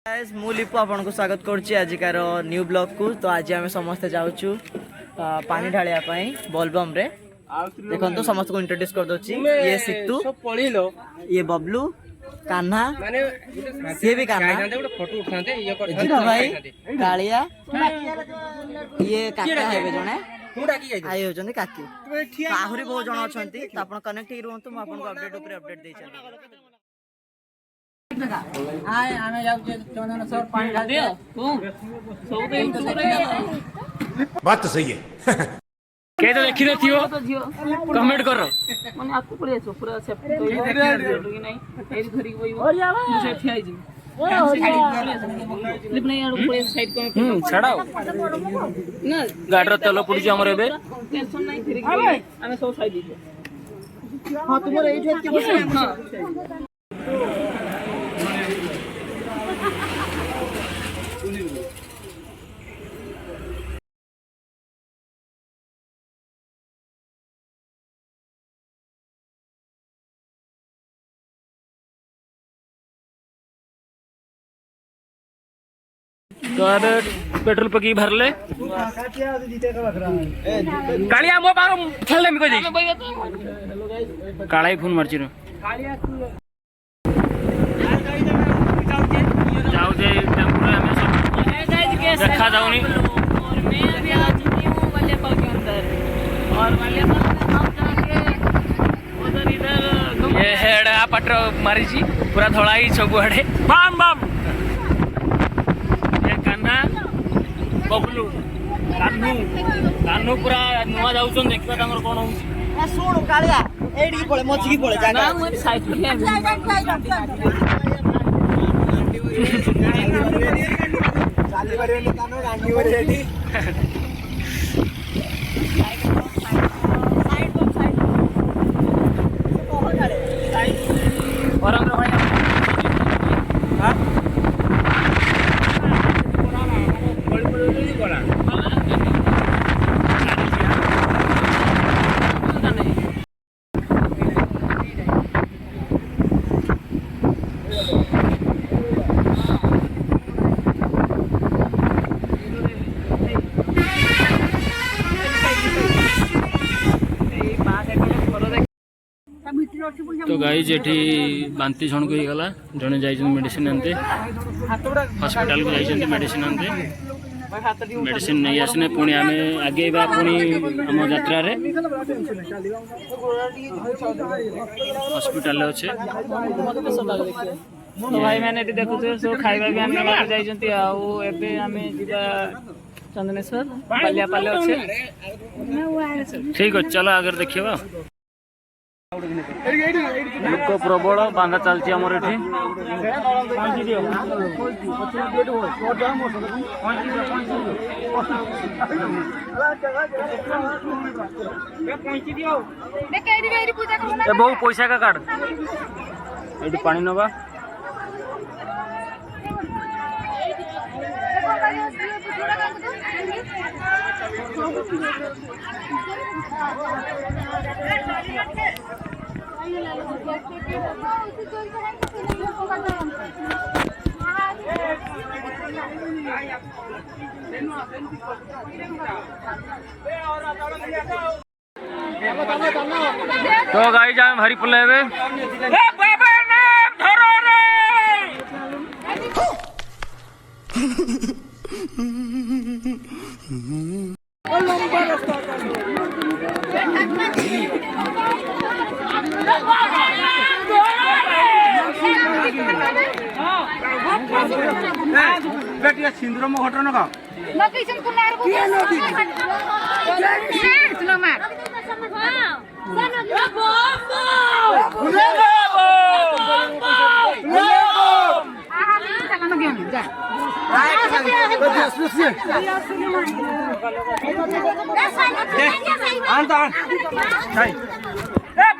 Guys मु लिपु आपन को स्वागत करछि आजिकार न्यू ब्लॉग को। तो आज आम समस्ते जाऊँ पानी ढालिया बोलबम रे। देखो तो समस्त को इंट्रोड्यूस कर दोछि। ये सितु ये बबलू कान्हा ये भी कान्हा फोटो उठाते जीतू भाई कालिया ये काका है जने आई होचंदी काकी आहुरी बहुत जण अछंती। तो आपण कनेक्ट ही रहंतु म आपन को अपडेट ऊपर अपडेट दे चली। आए आमे जाऊ जे चंदन सर पानी डाल दियो सब तो बात तो सही है। के तो देखि थियो कमेंट करो माने आपको पड़े छो पूरा सेफ्टी तो कि नहीं एरी धरी गई मुझे ठियाई जी लिप नहीं आड़ पूरे साइड को छड़ाओ ना गाडर तेल पडुची हमर एबे टेंशन नहीं फिर आमे सब साइड दी। हां तुमरे एठी एती बस। हां तो अबे पेट्रोल पकी भरले कालिया मो पारो खेलले मी कहि काला ही फोन मारची रे जाऊ जे टेम्पो रे हमें सब देखा जाऊनी और मैं अभी आ चुकी हूं मल्लेपाल के अंदर और मल्लेपाल में हम जाके उधर इधर ये हेड पटर मारी जी पूरा धोला ही सब आड़े बम बम बबलू कान्हू कान्हू पूरा नुआ जाउछन देखबा तमर कोन होउ सुन कालिया एडी पळे मछकी पळे जागा ना मोर साइड पे चाली बारे ने कानो गांडी बारे एडी वरंग भाई हां तो गाई जेठी बांती छण को ही गला जने जाई मेडिसिन आनते हॉस्पिटल को जाई मेडिसिन आनते मेडिसिन नहीं आसने पुणी आम आगे पुणी आम यात्रा रे हॉस्पिटल अच्छे भाई मैंने देखुचे सब खाଇବା भी आम जाइछंती आउ एबे आमे जिबा चंदनेश्वर पालिया पाले अच्छे ठीक है चलो आगे देखिए लोक प्रबल बांधा चलती आमर एठी बहु पैसा का कार्ड ये पानी नवा तो गाई जाए हरी पुल बेटिया सिंदूर मो घटना का लोकेशन कुनार को स्लो मार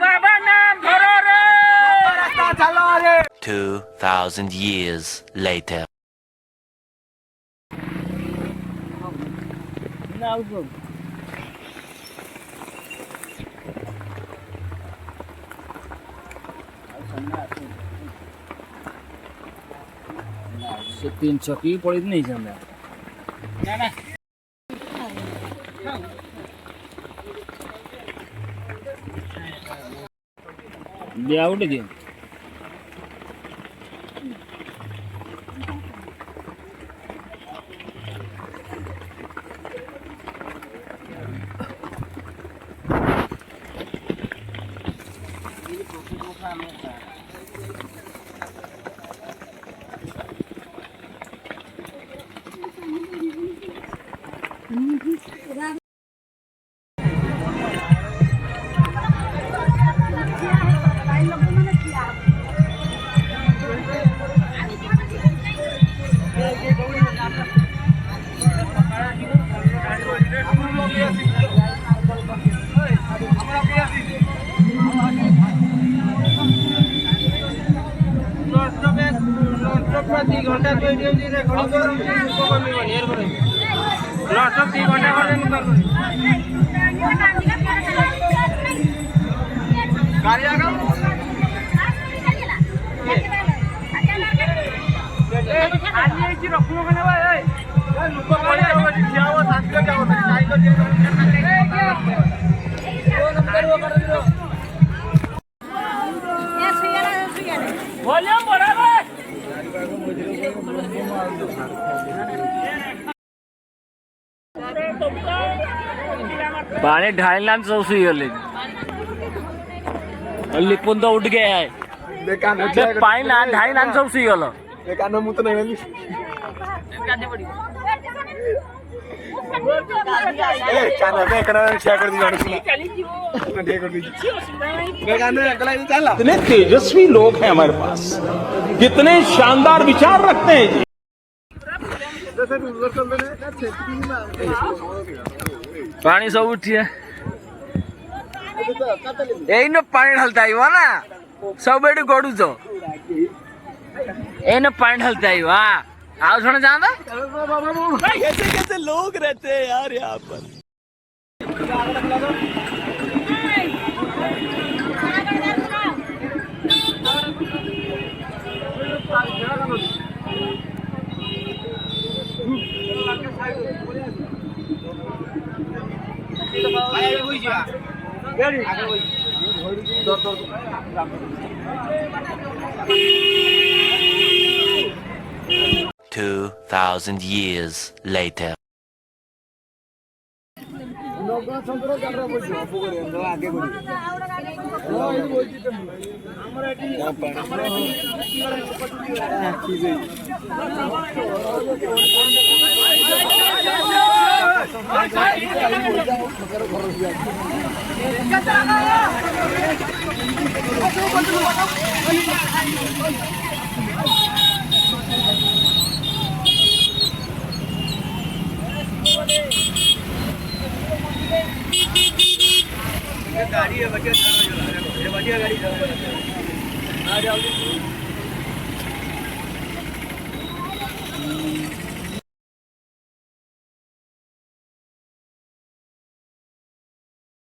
बाबा नाम धरो रे 2000 years later. Nah, से 3 छकी पड़ी नहीं जाना दिया उठ दिया पानी ढालना सब सुई गले लिपुन तो उठ गया है पानी ना ढालना सब सुई गल कितने तेजस्वी लोग हैं हमारे पास, कितने शानदार विचार रखते हैं जी। पानी सब उठिए यही न पानी ढलता है ना सब बेटी गड़ू तो यही न पानी ढलता है वाह आओ सुना चाहता कैसे कैसे लोग रहते हैं यार यहाँ पर Two 2,000 years later. गाड़ी है बढ़िया गाड़ी आ जाओ